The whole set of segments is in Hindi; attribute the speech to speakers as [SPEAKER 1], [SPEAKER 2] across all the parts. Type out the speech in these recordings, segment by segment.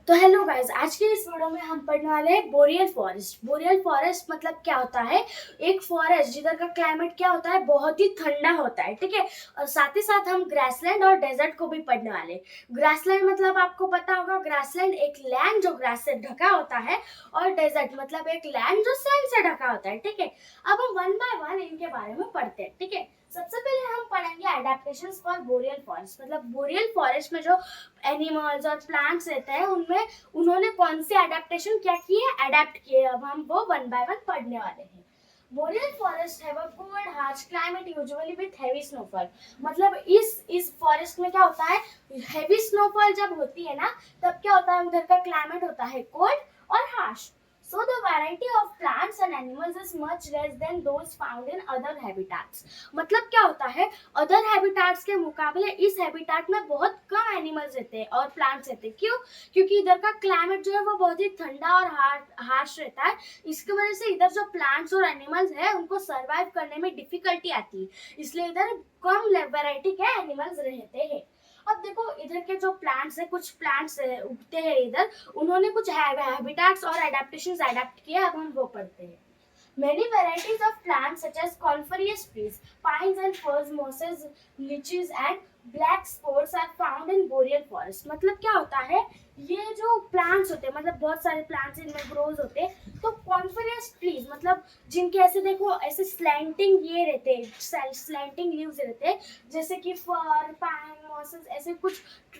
[SPEAKER 1] तो हेलो गाइस, आज के इस वीडियो में हम पढ़ने वाले हैं बोरियल फॉरेस्ट। बोरियल फॉरेस्ट मतलब क्या होता है? एक फॉरेस्ट जिधर का क्लाइमेट क्या होता है, बहुत ही ठंडा होता है, ठीक है। और साथ ही साथ हम ग्रासलैंड और डेजर्ट को भी पढ़ने वाले हैं। ग्रासलैंड मतलब आपको पता होगा, ग्रासलैंड एक लैंड जो ग्रास से ढका होता है, और डेजर्ट मतलब एक लैंड जो सैंड से ढका होता है, ठीक है। अब हम वन बाय वन इनके बारे में पढ़ते हैं, ठीक है। सबसे पहले हम पढ़ेंगे एडेप्टेशंस फॉर बोरियल फॉरेस्ट। मतलब बोरियल फॉरेस्ट में जो एनिमल्स और प्लांट्स रहते हैं, उनमें उन्होंने कौन से एडेप्टेशन क्या किए, अडेप्ट किए। अब हम वो वन बाय वन पढ़ने वाले हैं। Boreal forest have a cold harsh climate usually with heavy snowfall. मतलब इस फॉरेस्ट में क्या होता है, हेवी स्नोफॉल जब होती है ना, तब क्या होता है, उधर का क्लाइमेट होता है कोल्ड और harsh. So the variety of plants and animals is much less than those found in other habitats. मतलब क्या होता है, अदर हैबिटाट्स के मुकाबले इस हैबिटाट में बहुत कम एनिमल्स रहते हैं और प्लांट्स रहते हैं। क्यों? क्योंकि इधर का क्लाइमेट जो है वो बहुत ही ठंडा और हार्श रहता है। इसकी वजह से इधर जो प्लांट्स और एनिमल्स है, उनको सर्वाइव करने में डिफिकल्टी आती है। इसलिए इधर कम वैरायटी के एनिमल्स रहते हैं। अब देखो, इधर के जो प्लांट्स है, कुछ प्लांट्स उगते हैं इधर, उन्होंने कुछ हैबिटाट्स और एडेप्टेशंस अडेप्ट किए। अब हम वो पढ़ते हैं। Many varieties of plants such as coniferous trees, pines and firs, mosses, lychees and black spruce are found in boreal forest. मतलब क्या होता है, ये जो प्लांट्स होते हैं, मतलब बहुत सारे प्लांट्स इनमें ग्रोज होते हैं। तो कॉन्फियस ट्रीज मतलब जिनके ऐसे देखो, ऐसे स्लैंटिंग ये रहते हैं, स्लैंटिंग लीव्स रहते हैं, जैसे कि फर, पाइन, मॉसेस, ऐसे कुछ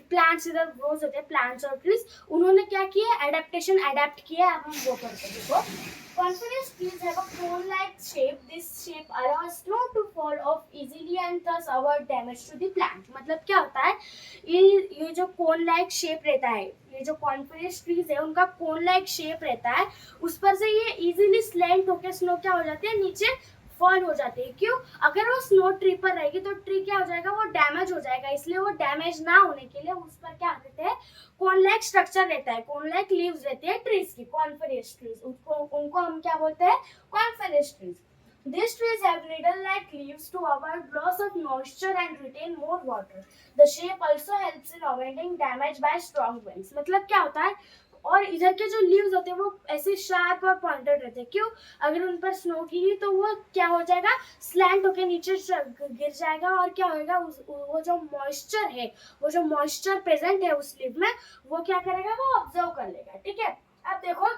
[SPEAKER 1] प्लांट्स इधर ग्रोज होते हैं, प्लांट्स और ट्रीज। उन्होंने क्या किया, एडेप्टेशन अडेप्ट किया। अब हम वो करते हैं। देखो, Coniferous trees have a cone-like shape. This shape allows snow to fall off easily and thus avoid damage to the plant. मतलब क्या होता है, ये जो कोन लाइक शेप रहता है, ये जो कॉन्फियस ट्रीज है, उनका कोन लाइक शेप रहता है। उस पर से ये इजीली स्लैंट होकर स्नो क्या हो जाती है, नीचे फॉल हो जाती है। क्यों? अगर वो स्नो ट्री पर रहेगी तो ट्री क्या हो जाएगा, वो डैमेज हो जाएगा। इसलिए वो डैमेज ना होने के लिए उस पर क्या देते हैं, कोन लाइक स्ट्रक्चर रहता है, कोन लाइक लीव्स रहती है ट्रीज की, कॉन्फियस ट्रीज। उनको हम क्या बोलते हैं, कॉन्फियस trees. These trees have needle-like leaves to avoid loss of moisture and retain more water. The shape also helps in avoiding damage by strong winds. मतलब क्या होता है, और इधर के जो लीव्स होते हैं वो ऐसे शार्प और पॉइंटेड रहते हैं। क्यों? अगर उन पर स्नो गिरी तो वो क्या हो जाएगा, स्लैंट होके नीचे गिर जाएगा, और क्या होगा, वो जो मॉइस्चर है, वो जो मॉइस्चर प्रेजेंट है उस लीव में, वो क्या करेगा, वो ऑब्जर्व कर लेगा, ठीक है। अब देखो,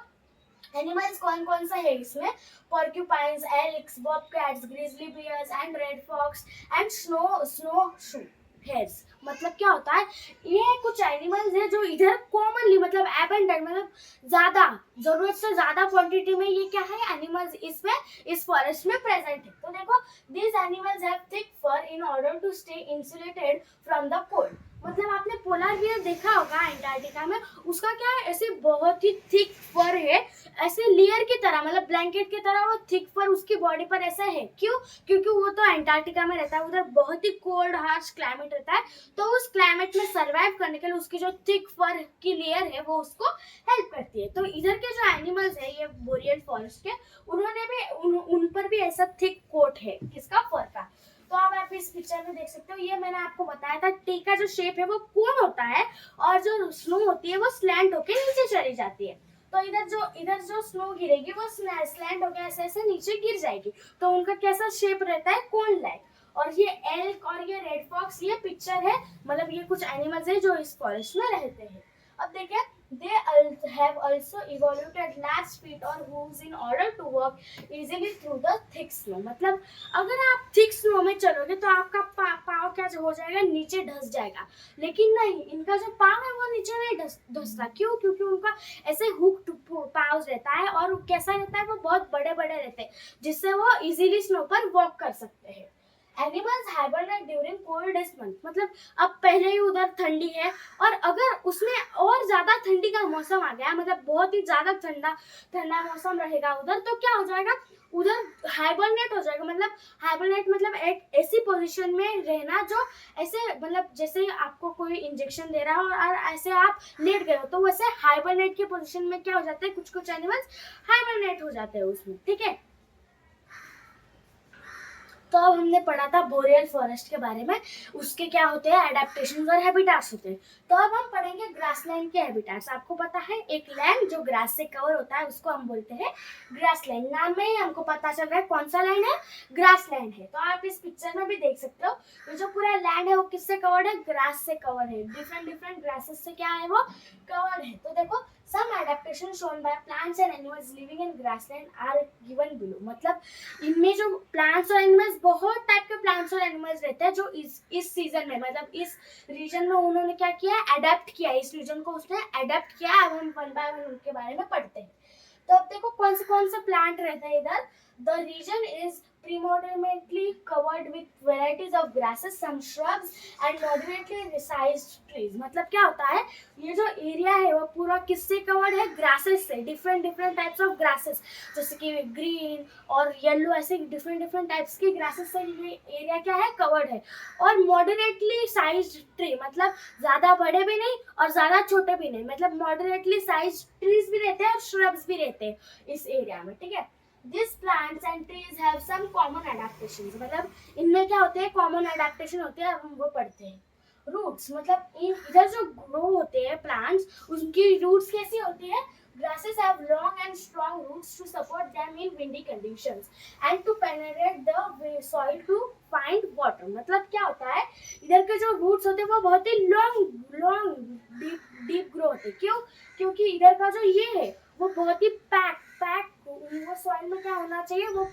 [SPEAKER 1] एनिमल्स कौन कौन सा है इसमें, porcupines, elks, bobcats, grizzly bears and red fox and snowshoe hares। मतलब क्या होता है, ये कुछ एनिमल्स है जो इधर कॉमनली मतलब एबंडेंट, मतलब ज्यादा जरूरत से ज्यादा क्वांटिटी में ये क्या है, एनिमल्स इसमें इस फॉरेस्ट में प्रेजेंट है। तो देखो, these animals have thick fur in order to stay insulated from the cold। मतलब आपने पोलर बियर देखा होगा अंटार्कटिका में, उसका क्या है, ऐसे बहुत ही थिक फर है, ऐसे लेयर की तरह, मतलब ब्लैंकेट की तरह वो थिक फर उसकी बॉडी पर ऐसा है। क्यों? क्योंकि वो तो अंटार्कटिका में रहता है, उधर बहुत ही कोल्ड हार्श क्लाइमेट रहता है। तो उस क्लाइमेट में सरवाइव करने के लिए उसकी जो थिक फर की लेयर है, वो उसको हेल्प करती है। तो इधर के जो एनिमल्स है, ये बोरियल फॉरेस्ट के, उन्होंने भी उन पर भी ऐसा थिक कोट है, किसका, फर का। तो आप इस पिक्चर में देख सकते हो, ये मैंने आपको बताया था, टी का जो शेप है वो कोन होता है, और जो स्नो होती है वो स्लैंट होके नीचे चली जाती है। तो इधर जो स्नो गिरेगी वो स्लैंट होके ऐसे ऐसे नीचे गिर जाएगी। तो उनका कैसा शेप रहता है, कोन लाइक। और ये एल्क और ये रेड फॉक्स, ये पिक्चर है, मतलब ये कुछ एनिमल्स है जो इस फॉरेस्ट में रहते हैं। अब देखिए, they have also evolved large feet or hooves in order to walk easily through the thick snow। मतलब अगर आप थिक स्नो में चलोगे तो आपका पाँव क्या हो जाएगा, नीचे धस जाएगा। लेकिन नहीं, इनका जो पाँव है वो नीचे नहीं धसता। क्यों? क्योंकि उनका ऐसे हुक पाँव रहता है, और कैसा रहता है, वो बहुत बड़े बड़े रहते हैं, जिससे वो इजीली स्नो पर वॉक कर सकते हैं। Animals hibernate during coldest month. मतलब अब पहले ही उधर ठंडी है, और अगर उसमें और ज्यादा ठंडी का मौसम आ गया, मतलब बहुत ही ज्यादा ठंडा ठंडा मौसम रहेगा उधर, तो क्या हो जाएगा, उधर हाइबरनेट हो जाएगा। मतलब हाइबरनेट मतलब एक ऐसी पोजीशन में रहना जो ऐसे, मतलब जैसे आपको कोई इंजेक्शन दे रहा हो और ऐसे आप लेट गए हो, तो वैसे हाइबरनेट की पोजीशन में क्या हो जाता है, कुछ कुछ एनिमल्स हाइबरनेट हो जाते हैं उसमें, ठीक है। तो अब हमने पढ़ा था बोरियल फॉरेस्ट के बारे में, उसके क्या होते हैं एडेप्टेशन और हैबिटाट्स होते हैं। तो अब हम पढ़ेंगे ग्रासलैंड के हैबिटाट्स। आपको पता है एक लैंड जो ग्रास से कवर होता है उसको हम बोलते हैं ग्रासलैंड। नाम में ही हमको पता चल रहा है कौन सा लैंड है, ग्रासलैंड है। तो आप इस पिक्चर में भी देख सकते हो ये जो पूरा लैंड है वो किससे कवर्ड है, ग्रास से कवर है। डिफरेंट डिफरेंट ग्रासेस से क्या है वो कवर्ड है। तो देखो some adaptation shown by plants and animals living in grassland are given below। मतलब इनमें जो प्लांट्स और एनिमल्स, बहुत टाइप के प्लांट्स और एनिमल्स रहते हैं जो इस सीजन में मतलब इस रीजन में उन्होंने क्या किया है, अडेप्ट किया है, इस रीजन को उसने अडेप्ट किया है। अब हम वन बाय वन उनके बारे में पढ़ते हैं। तो अब देखो कौन से प्लांट रहते हैं इधर। The region is predominantly covered with varieties of grasses, some shrubs and moderately sized trees। मतलब क्या होता है, ये जो एरिया है वो पूरा किससे कवर्ड है, ग्रासेस से। Different different types of grasses, जैसे कि ग्रीन और येलो, ऐसे डिफरेंट डिफरेंट टाइप्स के ग्रासेस से ये एरिया क्या है, कवर्ड है। और मॉडरेटली साइज्ड ट्री, मतलब ज्यादा बड़े भी नहीं और ज्यादा छोटे भी नहीं, मतलब मॉडरेटली साइज्ड ट्रीज भी रहते हैं और श्रब्स भी रहते हैं इस एरिया में, ठीक है। These plants and trees have some common adaptations। मतलब इनमें क्या होते हैं, कॉमन एडेप्टेशन होते हैं। अब हम वो पढ़ते हैं। रूट्स, मतलब इधर जो ग्रो होते हैं प्लांट्स, उनकी रूट्स कैसी होती है। Grasses have long and strong roots to support them in windy conditions and to penetrate the soil to find water। मतलब क्या होता है, इधर के जो रूट्स होते हैं वो बहुत ही लॉन्ग डीप ग्रो होते हैं। क्यों, क्योंकि इधर का जो ये है वो बहुत ही पैक वो सॉइल में क्या होना चाहिए, वो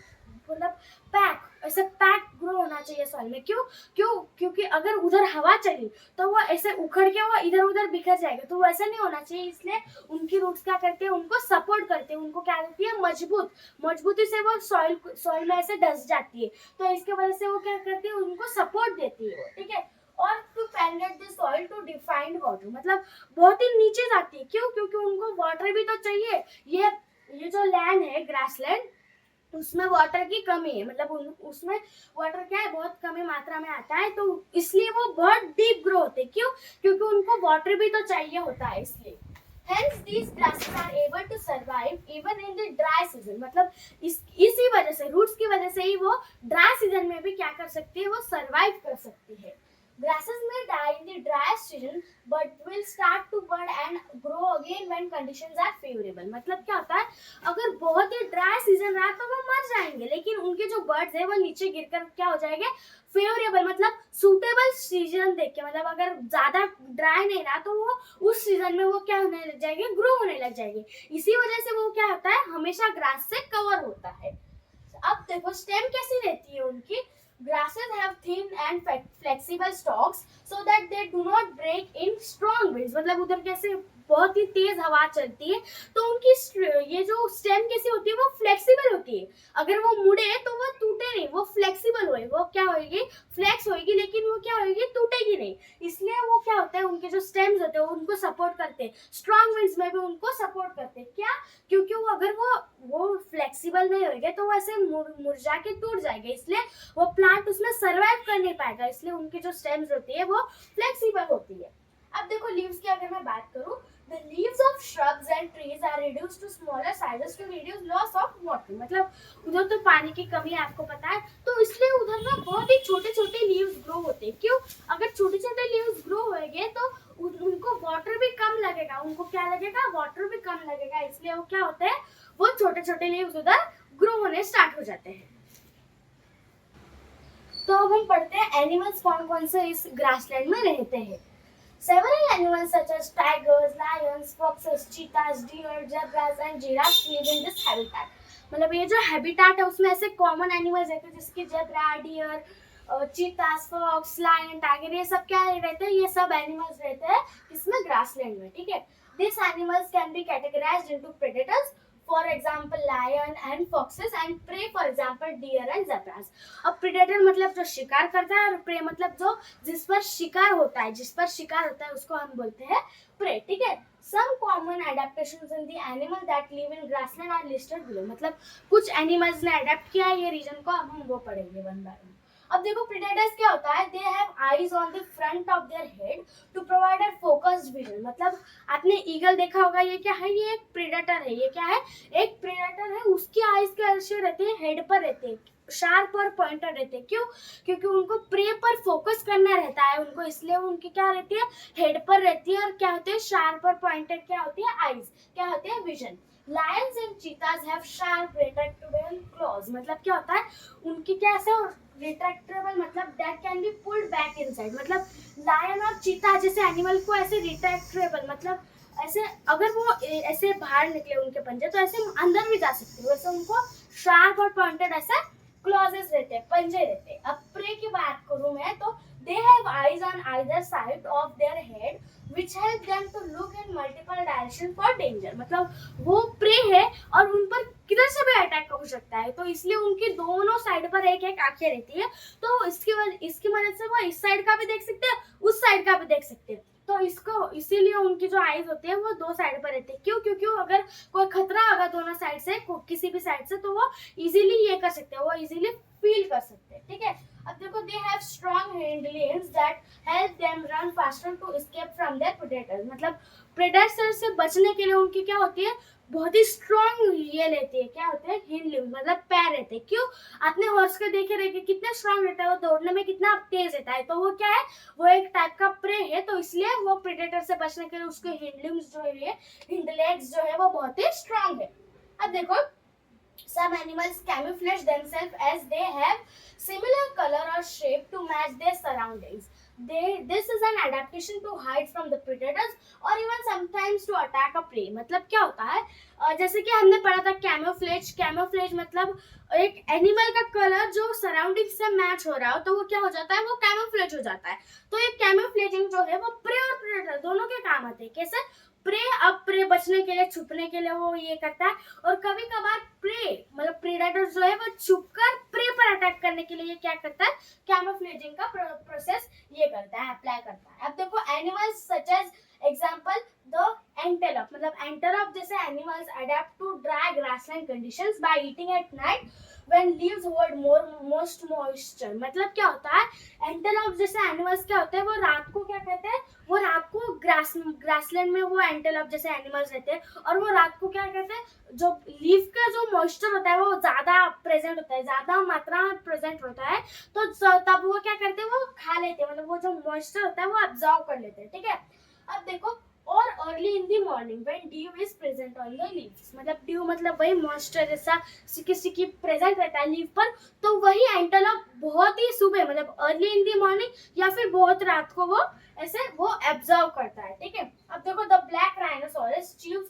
[SPEAKER 1] मतलब पैक, ऐसे पैक ग्रो होना चाहिए सॉइल में। क्योंकि अगर उधर हवा चली तो वो ऐसे उखड़ के वो इधर उधर बिखर जाएगा, तो वैसा नहीं होना चाहिए। इसलिए उनकी रूट्स क्या करते हैं, उनको सपोर्ट करते हैं, उनको क्या करती है, मजबूती से वो सॉइल में ऐसे डस जाती है। तो इसके वजह से वो क्या करती है, उनको सपोर्ट देती है, ठीक है। और to penetrate the soil to defined water, मतलब बहुत ही नीचे जाती है। क्यों, क्योंकि उनको वाटर भी तो चाहिए। ये जो लैंड है ग्रासलैंड, उसमें वाटर की कमी है, मतलब उसमें वाटर क्या है, बहुत कमी मात्रा में आता है। तो इसलिए वो बहुत डीप ग्रो होते हैं। क्यों, क्योंकि उनको वाटर भी तो चाहिए होता है, इसलिए। Hence these grasses are able to survive even in the dry season। मतलब इसी वजह से, रूट्स की वजह से ही वो ड्राई सीजन में भी क्या कर सकती है, वो सरवाइव कर सकती है। Grasses may die in the driest season but will start to bud and grow again when conditions are favorable। मतलब क्या होता है, अगर बहुत ही ड्राई सीजन रहा तो वो मर जाएंगे, लेकिन उनके जो बर्ड्स है वो नीचे गिरकर क्या हो जाएंगे, फेवरेबल, मतलब सूटेबल सीजन देख के। मतलब अगर ज्यादा ड्राई नहीं रहा तो वो उस सीजन में वो क्या होने लग जाएंगे, ग्रो होने लग जाएंगे। इसी वजह से वो क्या होता है, हमेशा ग्रास से कवर होता है। अब देखो स्टेम कैसी रहती है उनकी। Grasses have thin and flexible stalks so that they do not break in strong winds। मतलब उधर कैसे बहुत ही तेज हवा चलती है तो उनकी ये जो स्टेम कैसी होती है, वो फ्लेक्सिबल होती है। अगर वो मुड़े तो वो टूटे नहीं, वो फ्लेक्सिबल होगी, वो क्या होगी, फ्लेक्स होगी, लेकिन वो क्या होगी, टूटेगी नहीं। इसलिए वो क्या होता है, उनके जो स्टेम्स होते हैं उनको सपोर्ट करते हैं, स्ट्रॉन्ग विंड्स में भी उनको सपोर्ट करते हैं। क्या, क्योंकि वो अगर वो फ्लेक्सिबल नहीं होंगे तो वो ऐसे मुरझा के टूट जाएंगे, इसलिए वो प्लांट उसमें सर्वाइव कर नहीं पाएगा। इसलिए उनकी जो स्टेम्स होती है वो फ्लेक्सिबल होती है। अब देखो लीव्स की अगर मैं बात करूं, the leaves of shrubs and trees are reduced to smaller sizes to reduce loss of water। मतलब उधर तो पानी की कमी है, आपको पता है, तो इसलिए उधर ना बहुत ही छोटे छोटे लीव्स ग्रो होते हैं। क्यों, अगर छोटे छोटे लीव्स ग्रो होंगे तो उनको वाटर भी कम लगेगा, उनको क्या लगेगा, वाटर भी कम लगेगा। इसलिए वो क्या होते हैं, वो छोटे छोटे लीव्स उधर ग्रो होने स्टार्ट हो जाते हैं। तो अब हम पढ़ते हैं एनिमल्स कौन कौन से इस ग्रासलैंड में रहते हैं। Several animals such as tigers, lions, foxes, cheetahs, deer, zebras and giraffes live in this habitat। मतलब ये जो हैबिटेट है उसमें ऐसे कॉमन एनिमल्स रहते हैं जैसे कि zebra, deer, cheetahs, fox, lion, tiger, ये सब क्या रहते हैं, ये सब एनिमल्स रहते हैं इसमें ग्रासलैंड में, ठीक है। These animals can be categorized into predators, for example lion and foxes, and prey for example deer and zebras। अब predator मतलब जो शिकार करता है और prey मतलब जो जिस पर शिकार होता है उसको हम बोलते हैं prey, ठीक है। Some common adaptations in the animal that live in grassland are listed below। मतलब कुछ एनिमल्स ने अडेप्ट किया है ये रीजन को, अब हम वो पढ़ेंगे वन बाय वन। अब देखो प्रेडेटर्स क्या होता है, they have eyes on the front of their head to provide a focused vision. मतलब आपने ईगल देखा होगा, ये क्या है, ये एक प्रेडेटर है। ये क्या है, एक प्रेडेटर है, उसकी आईज कैसे रहते हैं, हेड पर रहते हैं। शार्प और पॉइंटेड रहते हैं। क्यों? क्योंकि उनको प्रे पर फोकस करना रहता है उनको, इसलिए उनकी क्या रहती है, हेड पर रहती है। और क्या होती है, शार्प और पॉइंटेड क्या होती है, आईज, क्या होती है, vision. Lions and चीताज have sharp retractable clause, मतलब क्या होता है, उनकी क्या ऐसे रिट्रैक्टेबल मतलब that can be pulled back inside, मतलब लायन और चीता जैसे एनिमल को ऐसे रिट्रैक्टेबल मतलब ऐसे अगर वो ऐसे बाहर निकले उनके पंजे तो ऐसे अंदर भी जा सकते हैं, वैसे उनको शार्प और पॉइंटेड ऐसा क्लॉजेस रहते हैं, पंजे रहते हैं। अब प्रे की बात करूं मैं तो दे have eyes on either side of their head which help them to look in multiple direction for danger, मतलब वो प्रे है और उन पर किधर से भी अटैक हो सकता है, तो इसलिए उनकी दोनों साइड पर एक एक आंखें रहती है। तो इसकी मदद से वो इस साइड का भी देख सकते हैं, उस साइड का भी देख सकते हैं। तो इसको इसीलिए उनकी जो आईज होती है वो दो साइड पर रहती है। क्यों? क्योंकि अगर कोई खतरा होगा दोनों साइड से, किसी भी साइड से, तो वो इजीली ये कर सकते हैं, वो इजीली फील कर सकते हैं। ठीक है, अब देखो they have strong hind limbs that help them run faster to escape from their predators, मतलब प्रेडेटर से बचने के लिए उनकी क्या होती है, बहुत ही स्ट्रॉन्ग ये लेती है, क्या होते हैं, हिंड लिम्स, मतलब पैर रहते हैं। क्यों? आपने हॉर्स के देखे रहे कि कितने स्ट्रॉन्ग रहता है, वो दौड़ने में कितना तेज रहता है, तो वो क्या है, वो एक टाइप का प्रे है, तो इसलिए वो प्रेडेटर से बचने के लिए उसके हिंड लिम्स जो है, हिंड लेग्स जो है वो बहुत ही स्ट्रॉन्ग है। अब देखो some animals camouflage themselves as they have similar color or shape to match their surroundings. This is an adaptation to hide from the predators or even sometimes to attack a prey. मतलब क्या होता है, जैसे कि हमने पढ़ा था कैमोफ्लेज मतलब एक एनिमल का कलर जो सराउंडिंग से मैच हो रहा हो तो वो क्या हो जाता है, वो कैमोफ्लेज हो जाता है। तो ये कैमोफ्लेजिंग जो है वो प्रे और प्रेडेटर दोनों के काम आते हैं। कैसे? प्रे, अब प्रे बचने के लिए, छुपने के लिए वो ये करता है, और कभी कभार प्रे मतलब प्रेडेटर जो है वो छुपकर प्रे पर अटैक करने के लिए क्या करता है, कैमोफ्लेजिंग का प्रोसेस ये करता है, अप्लाई करता है। अब देखो animals such as example the antelope, मतलब एंटेलोप जैसे animals adapt to dry grassland conditions by eating at night when leaves hold most moisture, मतलब क्या होता है, एंटेलोप जैसे एनिमल्स क्या होते हैं, वो रात को क्या कहते हैं, वो रात को ग्रासलैंड में वो एंटेलोप जैसे एनिमल्स रहते हैं, और वो रात को क्या कहते हैं, जो लीफ का जो मॉइस्चर होता है वो ज्यादा प्रेजेंट होता है, ज्यादा मात्रा में प्रेजेंट होता है, तो तब वो क्या करते हैं, वो खा लेते हैं, मतलब वो जो मॉइस्चर होता है वो अब्जॉर्ब कर लेते हैं। ठीक है, अब देखो और early in the morning when due is present on the leaves, मतलब ड्यू मतलब वही मॉइस्चर जैसा सिकी प्रेजेंट रहता है लीफ पर, तो वही एंटेलोप बहुत ही सुबह मतलब अर्ली इन द मॉर्निंग या फिर बहुत रात को वो ऐसे वो एब्जॉर्व करता है। ठीक है, अब देखो द ब्लैक राइनोसोरस च्यूज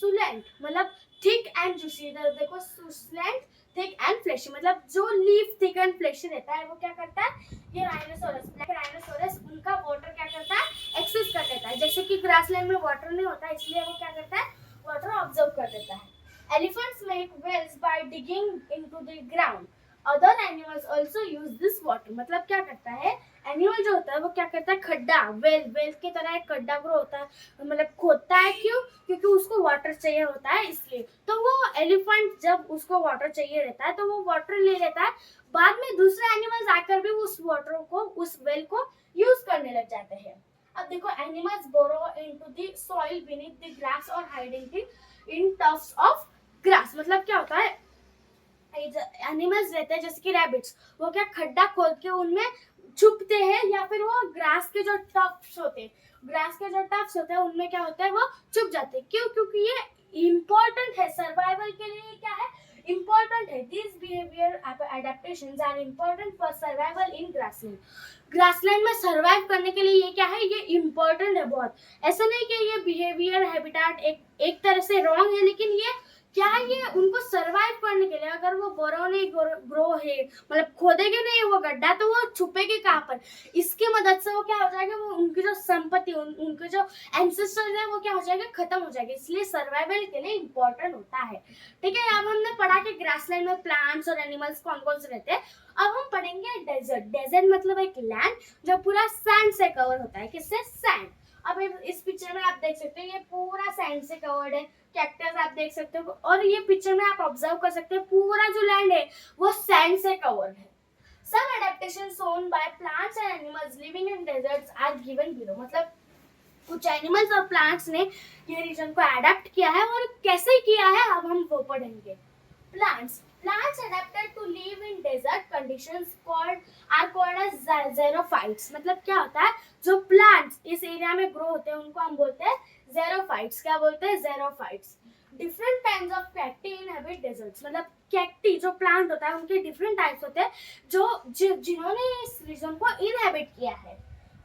[SPEAKER 1] सुलेंट मतलब थिक एंड जूसी, देखो सुलेंट थिक एंड फ्लेशी, मतलब जो लीफ थिक एंड फ्लेशी रहता है वो क्या करता है, ये राइनोसोरस, ब्लैक राइनोसोरस उनका वाटर क्या करता है, एक्सेस कर लेता है। जैसे कि ग्रासलैंड में वाटर नहीं होता इसलिए वो क्या करता है, वाटर ऑब्जर्व कर लेता है। Elephants make wells by digging into the ground, other animals also use this water, मतलब क्या करता है, एनिमल जो होता है वो क्या करता है, खड्डा वेल की तरह एक खड्डा ग्रो होता है, मतलब खोदता है। क्यों? क्योंकि उसको वाटर चाहिए होता है इसलिए, तो वो एलिफेंट जब उसको वाटर चाहिए रहता है तो वो वाटर ले लेता है, बाद में दूसरे एनिमल्स आकर भी उस वाटर को, उस वेल को यूज करने लग जाते हैं। अब देखो animals burrow into the soil beneath the grass और hiding in tufts of grass, मतलब क्या होता है, एनिमल्स रहते हैं जैसे कि रैबिट्स, वो क्या खड्डा खोद के उनमें छुपते हैं, या फिर वो ग्रास के जो टफ्स होते हैं, उनमें क्या होता है, वो छुप जाते हैं। क्यों? क्योंकि ये इम्पोर्टेंट है सर्वाइवल के लिए, क्या है, इम्पोर्टेंट है। This behaviour adaptations are important for survival in grassland, grassland में सर्वाइव करने के लिए ये क्या है, ये इम्पोर्टेंट है बहुत। ऐसा नहीं कि ये बिहेवियर हैबिटेट एक तरह से रॉन्ग है, लेकिन ये क्या है, ये उनको सरवाइव करने के लिए, अगर वो बोरो नहीं ग्रो है मतलब खोदेंगे नहीं वो गड्ढा तो वो छुपेगी कहाँ पर, इसकी मदद से वो क्या हो जाएगा, वो उनकी जो संपत्ति उनके जो एंसेस्टर्स है वो क्या हो जाएगा, खत्म हो जाएगा, इसलिए सर्वाइवल के लिए इम्पोर्टेंट होता है। ठीक है, अब हमने पढ़ा कि ग्रासलैंड में प्लांट्स और एनिमल्स कौन कौन से रहते हैं। अब हम पढ़ेंगे डेजर्ट। डेजर्ट मतलब एक लैंड जो पूरा सैंड से कवर होता है, किससे, सैंड। अब इस पिक्चर में आप देख सकते हो ये पूरा सैंड से कवर्ड है, कैक्टस आप देख सकते हो, और ये पिक्चर में आप ऑब्जर्व कर सकते हो पूरा जो लैंड है वो सैंड से कवर्ड है। Some adaptations shown by plants and animals living in deserts are given below, मतलब कुछ एनिमल्स और प्लांट्स ने ये रीजन को अडेप्ट किया है और कैसे किया है अब हम वो पढ़ेंगे। Plants Plants adapted to live in desert conditions called as xerophytes. मतलब क्या होता है, जो plants इस एरिया में ग्रो होते हैं उनको हम बोलते हैं xerophytes. क्या बोलते हैं? xerophytes. Different kinds of cacti inhabit deserts. मतलब कैक्टी जो प्लांट होता है उनके डिफरेंट टाइप्स होते हैं जिन्होंने इस रीजन को इनहेबिट किया है.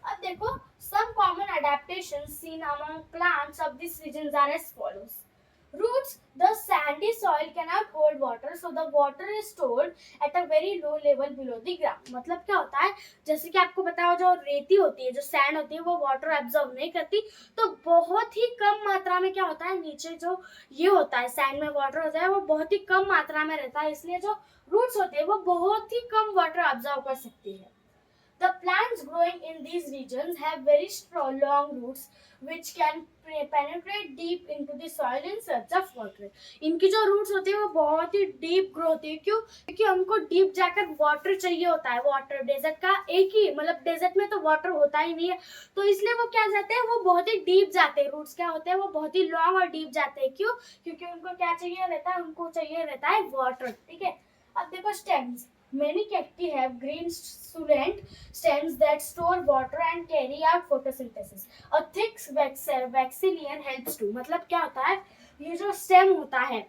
[SPEAKER 1] अब देखो, some common adaptations seen among plants of these regions are as follows. Roots: the sandy soil cannot hold water, so the water is stored at a very low level below the ground. मतलब क्या होता है, जैसे कि आपको पता हो, जो रेती होती है, जो सैंड होती है, वो वाटर एब्जॉर्ब नहीं करती, तो बहुत ही कम मात्रा में क्या होता है, नीचे जो ये होता है सैंड में वाटर होता है वो बहुत ही कम मात्रा में रहता है, इसलिए जो रूट्स होते हैं वो बहुत ही कम वाटर एब्जॉर्ब कर सकती है. The plants growing in these regions have very strong, long roots which can penetrate deep into the soil in search of water. इनकी जो roots होती है वो बहुत ही deep grow होती है. क्यों? क्योंकि हमको deep जाकर water चाहिए होता है. water desert का एक ही, मतलब desert में तो water होता ही नहीं है, तो इसलिए वो क्या जाते हैं, वो बहुत ही deep जाते हैं. roots क्या होते हैं, वो बहुत ही long और deep जाते हैं. क्यों? क्योंकि उनको क्या चाहिए रहता है, उनको चाहिए रहता है water. ठीक है. अब देखो stems. Many cacti have green succulent stems that store water and carry out photosynthesis. A thick waxilian helps too. मतलब क्या होता है, ये जो स्टेम होता है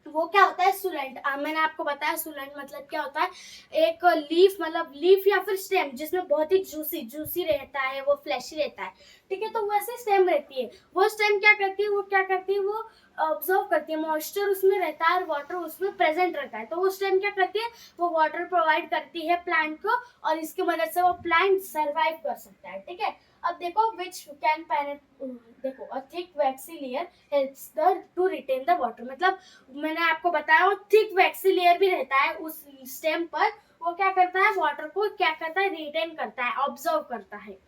[SPEAKER 1] वो क्या होता है, सुलेंट. मैंने आपको बताया सुलेंट मतलब क्या होता है, एक लीफ, मतलब लीफ या फिर स्टेम जिसमें बहुत ही जूसी रहता है, वो फ्लैशी रहता है. ठीक है, तो वैसे स्टेम रहती है. वो स्टेम क्या करती है, वो ऑब्जर्व करती है मॉइस्चर, उसमें रहता है और वाटर उसमें प्रेजेंट रहता है. तो वो स्टेम क्या करती है, वो वाटर प्रोवाइड करती है प्लांट को, और इसकी मदद से वो प्लांट सर्वाइव कर सकता है. ठीक है. अब देखो, which can देखो, a thick waxy layer helps to retain the water. मतलब मैंने आपको बताया वो थिक वैक्सी लेयर भी रहता है उस स्टेम पर, वो क्या करता है, वाटर को क्या करता है, रिटेन करता है, ऑब्जर्व करता है.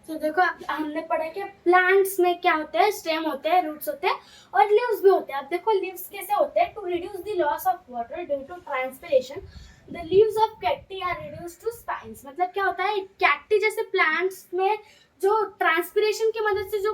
[SPEAKER 1] तो देखो, हमने पढ़ा कि प्लांट्स में क्या होते हैं, स्टेम होते हैं, रूट्स होते हैं और लीव्स भी होते हैं. अब देखो लीव्स कैसे होते हैं. To reduce the loss of water due to transpiration, the leaves of cacti are reduced to spines. मतलब क्या होता है, कैक्टी जैसे प्लांट्स में जो ट्रांसपिरेशन की मदद से जो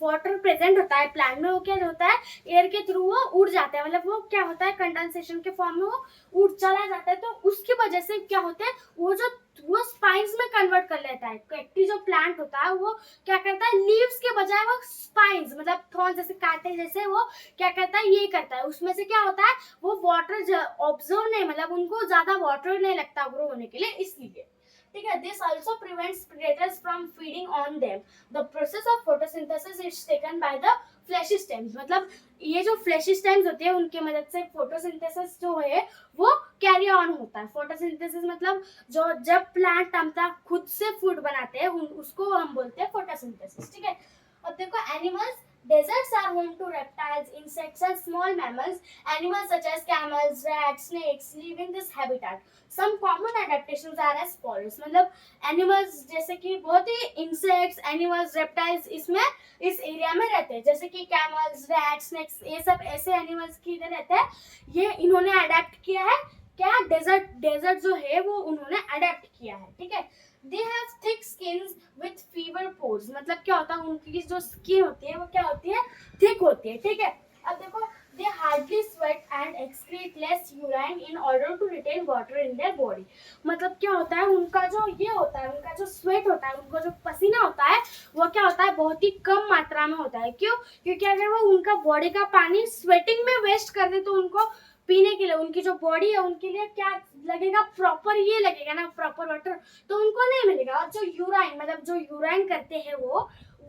[SPEAKER 1] वाटर प्रेजेंट होता है प्लांट में, वो क्या होता है, एयर के थ्रू वो उड़ जाता है. मतलब वो क्या होता है, कंडेंसेशन के फॉर्म में वो उड़ चला जाता है. तो उसकी वजह से क्या होता है, वो स्पाइन्स में कन्वर्ट कर लेता है. कैक्टी जो प्लांट होता है वो क्या करता है, लीव्स के बजाय वो स्पाइन्स, मतलब थॉर्न जैसे कांटे जैसे, वो क्या करता है, ये करता है. उसमें से क्या होता है, वो वाटर ऑब्जर्व नहीं, मतलब उनको ज्यादा वाटर नहीं लगता ग्रो होने के लिए, इसलिए. ठीक है. This also prevents predators from feeding on them. The process of photosynthesis is taken by the fleshy stems. मतलब ये जो फ्लैशी स्टेम्स होते हैं उनकी मदद से फोटोसिंथेसिस जो है वो कैरी ऑन होता है. फोटोसिंथेसिस मतलब जो जब प्लांट अपना खुद से फूड बनाते हैं उसको हम बोलते हैं फोटोसिंथेसिस. ठीक है. अब देखो, animals. Deserts are home to reptiles, insects, and small mammals. Animals such as camels, rats, snakes live in this habitat. Some common adaptations are as follows. मतलब एनिमल्स जैसे कि बहुत ही इंसेक्ट्स, एनिमल्स, रेप्टाइल्स इसमें इस एरिया में रहते हैं. जैसे कि कैमल्स, रैट्स, स्नेक्स, ये सब ऐसे एनिमल्स की इधर रहते हैं. ये इन्होंने अडेप्ट किया है. क्या, डेजर्ट जो है वो उन्होंने अडेप्ट किया है. ठीक है. They have thick skins with fever pores. मतलब क्या होता है, उनकी जो स्किन होती है वो क्या होती है, थिक होती है. ठीक है. अब देखो, they hardly sweat and excrete less urine in order to retain water in their body. मतलब क्या होता है, उनका जो ये होता है, उनका जो स्वेट होता है, उनको जो पसीना होता है वो क्या होता है, बहुत ही कम मात्रा में होता है. क्यों? क्योंकि अगर वो उनका बॉडी का पानी स्वेटिंग में वेस्ट कर दे तो उनको पीने के लिए, उनकी जो बॉडी है उनके लिए क्या लगेगा, प्रॉपर ये लगेगा ना, प्रॉपर वाटर तो उनको नहीं मिलेगा. और जो यूराइन, मतलब जो यूराइन करते हैं वो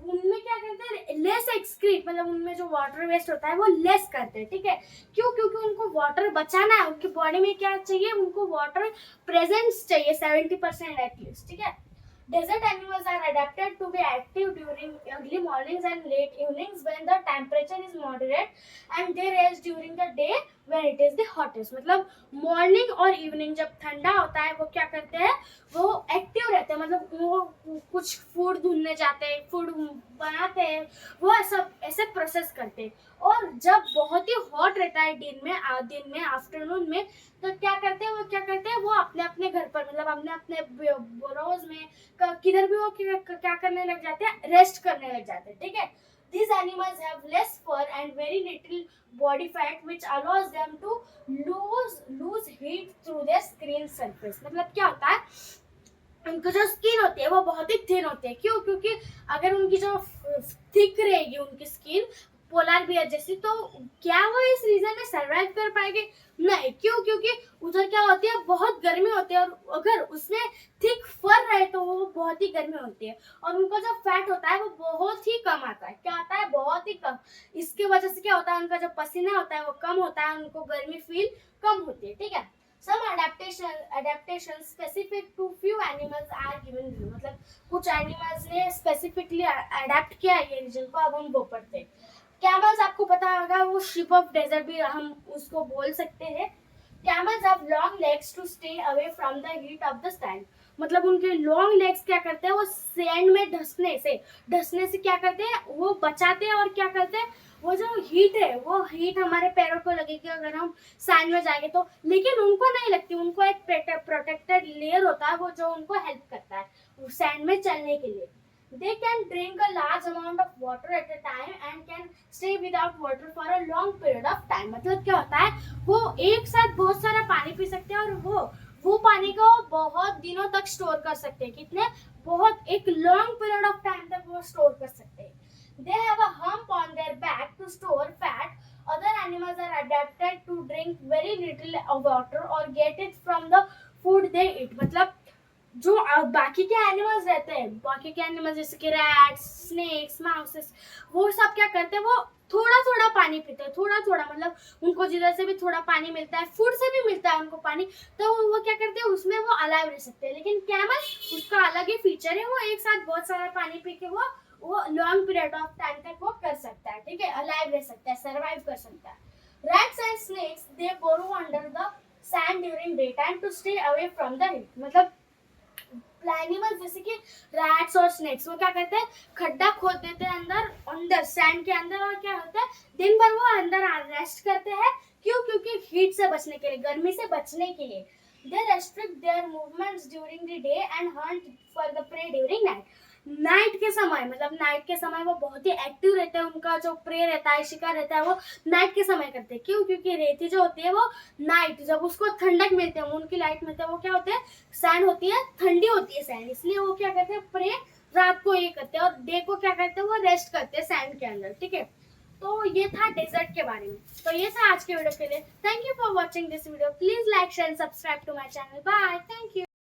[SPEAKER 1] उनमें क्या करते हैं, लेस एक्सक्रीट, मतलब उनमें जो वाटर वेस्ट होता है वो लेस करते हैं. ठीक है. क्यों? क्योंकि उनको वाटर बचाना है. उनकी बॉडी में क्या चाहिए, उनको वाटर प्रेजेंस चाहिए 70% एटलीस्ट. ठीक है. Desert animals are adapted to be active during early mornings and late evenings when the temperature is moderate, and they rest during the day when it is the hottest. मतलब मॉर्निंग और इवनिंग जब ठंडा होता है वो क्या करते हैं, वो एक्टिव रहते हैं. मतलब वो कुछ फूड ढूंढने जाते हैं, फूड बनाते हैं, वो ऐसे प्रोसेस करते हैं. और जब बहुत ही हॉट रहता है दिन में आफ्टरनून में, तो क्या करते हैं, वो अपने अपने घर पर, मतलब अपने अपने बोरोज में किधर भी वो क्या करने लग जाते हैं, रेस्ट करने लग जाते हैं. ठीक है. These animals have less fur and very little body fat, which allows them to lose heat through their skin surface. मतलब क्या होता है, उनकी जो स्किन होती है वो बहुत ही थिन होती है। क्यों? क्योंकि अगर उनकी जो थिक रहेगी उनकी स्किन पोलर बियर जैसी, तो क्या वो इस रीजन में सरवाइव कर पाएंगे? नहीं। क्यों? क्योंकि उधर क्या होती है, बहुत गर्मी होती है, और अगर उसमें थिक फर रहे तो वो बहुत ही गर्मी होती है, और उनका जो फैट होता है वो बहुत ही कम आता है। क्या आता है? बहुत ही कम। इसकी वजह से क्या होता है, उनका जो पसीना होता है वो कम होता है, उनको गर्मी फील कम होती है। ठीक है। Some adaptations specific to few animals are given below. मतलब कुछ एनिमल्स ने स्पेसिफिकली अडेप्ट किया है ये रीजन को। अब हम वो पढ़ते हैं। कैमल्स, आपको पता होगा, वो शिप ऑफ डेजर्ट भी हम उसको बोल सकते हैं। Camels have long legs to stay away from the heat of the sand. मतलब उनके लॉन्ग लेग्स क्या करते हैं, वो सैंड में ढसने से क्या करते हैं, वो बचाते हैं, और क्या करते हैं, वो जो हीट है वो हीट हमारे पैरों को लगेगी अगर हम सैंड में जाएंगे तो, लेकिन उनको नहीं लगती। उनको एक प्रोटेक्टेड लेयर होता है वो जो उनको हेल्प करता है सैंड में चलने के लिए। They can drink a large amount of water at a time and can stay without water for a long period of time. मतलब क्या होता है, वो एक साथ बहुत सारा पानी पी सकते हैं, और वो पानी को बहुत दिनों तक स्टोर कर सकते हैं। कितने? बहुत, एक लॉन्ग पीरियड ऑफ टाइम तक वो स्टोर कर सकते हैं। They have a hump on their back to store fat. Other animals are adapted to drink very little water or get it from the food they eat. मतलब जो बाकी के एनिमल्स रहते हैं, बाकी के एनिमल्स जैसे कि रैट्स, स्नेक्स, माउसेस, वो सब क्या करते हैं, वो थोड़ा थोड़ा पानी पीते हैं। थोड़ा थोड़ा मतलब उनको जिधर से भी थोड़ा पानी मिलता है, फूड से भी मिलता है उनको पानी, तो वो क्या करते हैं, उसमें वो अलाइव रह सकते हैं। लेकिन कैमल, उसका अलग ही फीचर है, वो एक साथ बहुत सारा पानी पी के वो लॉन्ग पीरियड ऑफ टाइम तक वो कर सकता है। ठीक है, अलाइव रह सकता है, सर्वाइव कर सकता है। Rats and snakes they burrow under the sand during day time to stay away from the heat. मतलब एनिमल्स जैसे कि रैट्स और स्नेक्स, वो क्या करते हैं, खड्डा खोद देते हैं अंदर सैंड के अंदर, और क्या होता है, दिन भर वो अंदर रेस्ट करते हैं। क्यों? क्योंकि हीट से बचने के लिए, गर्मी से बचने के लिए। They restrict their movements during the day and hunt for the prey during night. Night के समय, मतलब नाइट के समय वो बहुत ही एक्टिव रहते हैं। उनका जो प्रे रहता है, शिकार रहता है, वो नाइट के समय करते हैं। क्यों? क्योंकि रेती जो होती है वो नाइट, जब उसको ठंडक मिलती है, उनकी लाइट मिलती है, वो क्या होते हैं, सैंड होती है, ठंडी होती है सैंड, इसलिए वो क्या करते हैं, प्रे रात को ये करते हैं, और डे को क्या करते हैं, वो रेस्ट करते हैं सैंड के अंदर। ठीक है। तो ये था डेजर्ट के बारे में। तो ये था आज के वीडियो के लिए। Thank you for watching this video. Please like, share, subscribe to my channel. Bye, thank you.